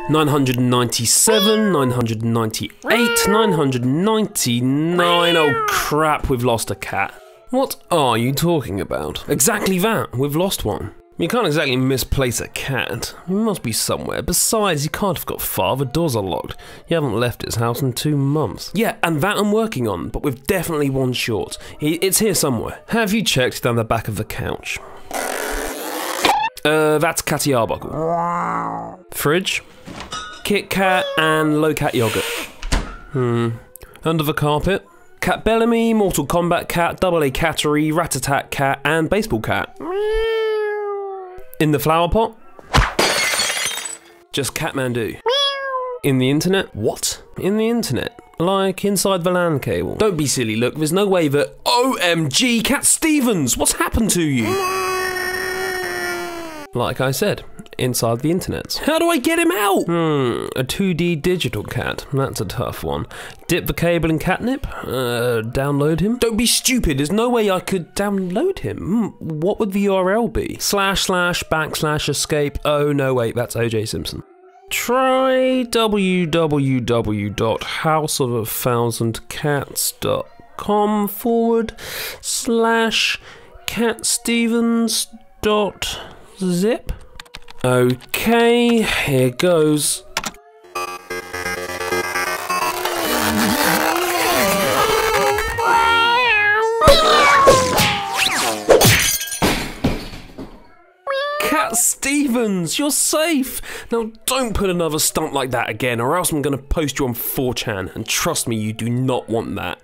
$997, $998, $999. Oh crap, we've lost a cat. What are you talking about? Exactly that, we've lost one. You can't exactly misplace a cat. He must be somewhere. Besides, you can't have got far, the doors are locked. You haven't left his house in 2 months. Yeah, and that I'm working on, but we've definitely one short. It's here somewhere. Have you checked down the back of the couch? That's Catty Arbuckle. Fridge? Kit Kat and Low Cat Yogurt. Under the carpet? Cat Bellamy, Mortal Kombat Cat, Double A Cattery, Rat-a-tat Cat, and Baseball Cat. In the flower pot? Just Catmandu. In the internet? What? In the internet? Like inside the LAN cable? Don't be silly, look, there's no way that— OMG, Cat Stevens! What's happened to you? Like I said, inside the internet. How do I get him out? A 2D digital cat. That's a tough one. Dip the cable in catnip? Download him? Don't be stupid, there's no way I could download him. What would the URL be? ///escape. Oh no, wait, that's OJ Simpson. Try www.houseof1000cats.com/catstevens.zip. Okay, here goes. Cat Stevens, you're safe! Now don't put another stunt like that again, or else I'm gonna post you on 4chan, and trust me, you do not want that.